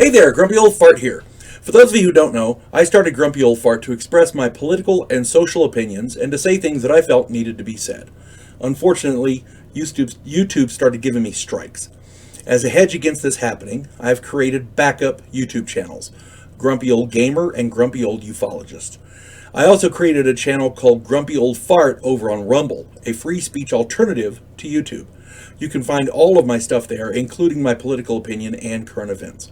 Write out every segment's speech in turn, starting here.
Hey there, Grumpy Old Fart here. For those of you who don't know, I started Grumpy Old Fart to express my political and social opinions and to say things that I felt needed to be said. Unfortunately, YouTube started giving me strikes. As a hedge against this happening, I've created backup YouTube channels, Grumpy Old Gamer and Grumpy Old Ufologist. I also created a channel called Grumpy Old Fart over on Rumble, a free speech alternative to YouTube. You can find all of my stuff there, including my political opinion and current events.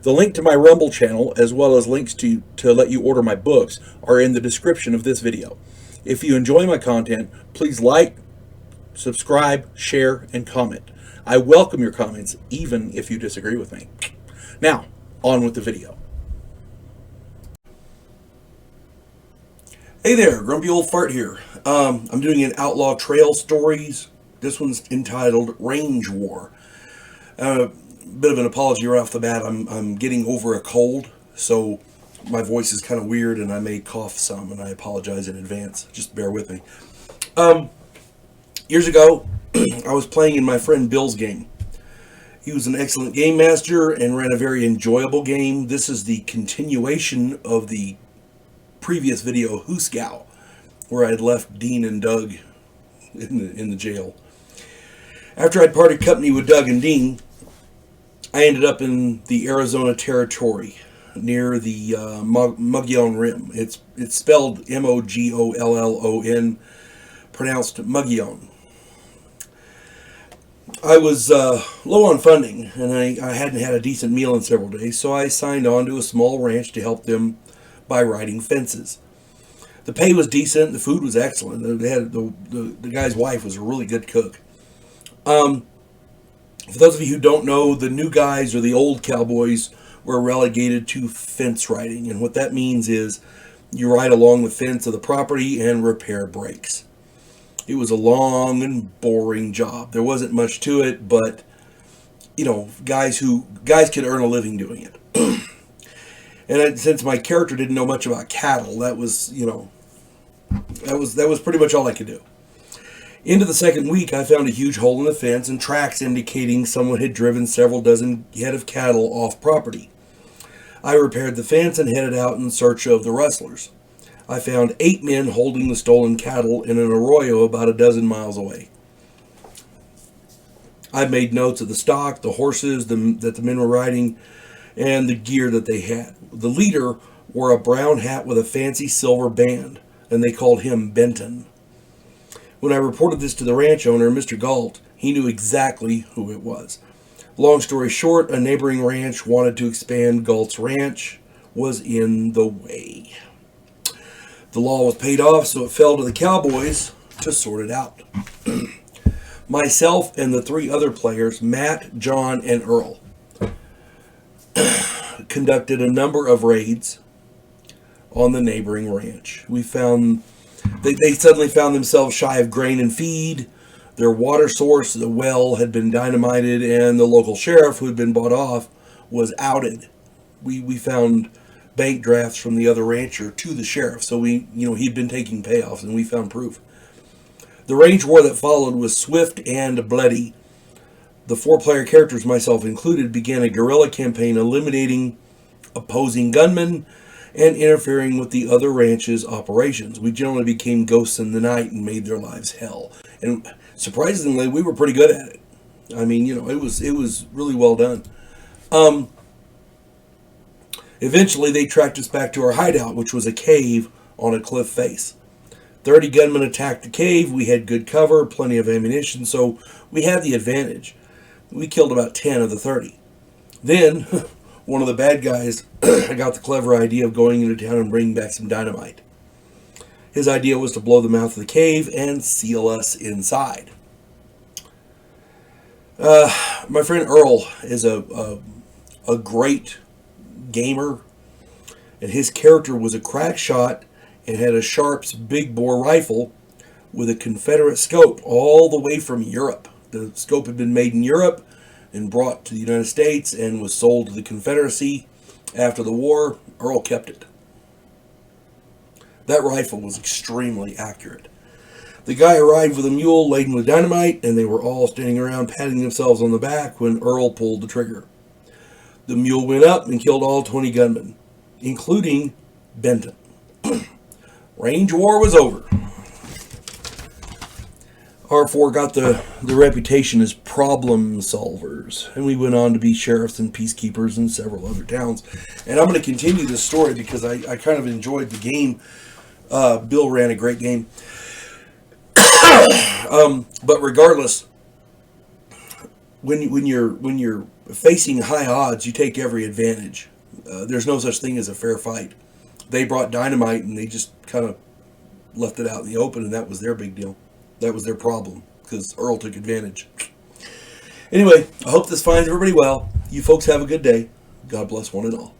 The link to my Rumble channel, as well as links to let you order my books, are in the description of this video. If you enjoy my content, please like, subscribe, share, and comment. I welcome your comments, even if you disagree with me. Now, on with the video. Hey there, Grumpy Old Fart here. I'm doing an Outlaw Trail Stories. This one's entitled Range War. Bit of an apology right off the bat. I'm getting over a cold, so my voice is kind of weird and I may cough some, and I apologize in advance. Just bear with me. Years ago, I was playing in my friend Bill's game. He was an excellent game master and ran a very enjoyable game. This is the continuation of the previous video, Hooskow, where I had left Dean and Doug in the jail. After I'd parted company with Doug and Dean, I ended up in the Arizona Territory near the Mogollon Rim. It's spelled Mogollon, pronounced Mogollon. I was low on funding, and I hadn't had a decent meal in several days, so I signed on to a small ranch to help them by riding fences. The pay was decent, the food was excellent. They had the guy's wife was a really good cook. For those of you who don't know, the new guys or the old cowboys were relegated to fence riding. And what that means is you ride along the fence of the property and repair breaks. It was a long and boring job. There wasn't much to it, but, you know, guys could earn a living doing it. And since my character didn't know much about cattle, that was pretty much all I could do. Into the second week, I found a huge hole in the fence and tracks indicating someone had driven several dozen head of cattle off property. I repaired the fence and headed out in search of the rustlers. I found 8 men holding the stolen cattle in an arroyo about a dozen miles away. I made notes of the stock, the horses that the men were riding, and the gear that they had. The leader wore a brown hat with a fancy silver band, and they called him Benton. When I reported this to the ranch owner, Mr. Galt, he knew exactly who it was. Long story short, a neighboring ranch wanted to expand. Galt's ranch was in the way. The law was paid off, so it fell to the cowboys to sort it out. Myself and the 3 other players, Matt, John, and Earl, conducted a number of raids on the neighboring ranch. They suddenly found themselves shy of grain and feed. Their water source, the well, had been dynamited, and the local sheriff, who had been bought off, was outed. We found bank drafts from the other rancher to the sheriff, so he'd been taking payoffs, and we found proof. The range war that followed was swift and bloody. The 4-player characters, myself included, began a guerrilla campaign eliminating opposing gunmen and interfering with the other ranch's operations. We generally became ghosts in the night and made their lives hell. And surprisingly, we were pretty good at it. I mean, it was really well done. Eventually, they tracked us back to our hideout, which was a cave on a cliff face. 30 gunmen attacked the cave. We had good cover, plenty of ammunition, so we had the advantage. We killed about 10 of the 30. Then one of the bad guys got the clever idea of going into town and bringing back some dynamite. His idea was to blow the mouth of the cave and seal us inside. My friend Earl is a great gamer, and his character was a crack shot and had a Sharp's big bore rifle with a Confederate scope all the way from Europe. The scope had been made in Europe and brought to the United States and was sold to the Confederacy. After the war, Earl kept it. That rifle was extremely accurate. The guy arrived with a mule laden with dynamite, and they were all standing around patting themselves on the back when Earl pulled the trigger. The mule went up and killed all 20 gunmen, including Benton. Range war was over. Our four got the reputation as problem solvers, and we went on to be sheriffs and peacekeepers in several other towns. And I'm going to continue this story because I kind of enjoyed the game. Bill ran a great game. But regardless, when you're facing high odds, you take every advantage. There's no such thing as a fair fight. They brought dynamite and they just kind of left it out in the open, and that was their big deal. That was their problem, because Earl took advantage. Anyway, I hope this finds everybody well. You folks have a good day. God bless one and all.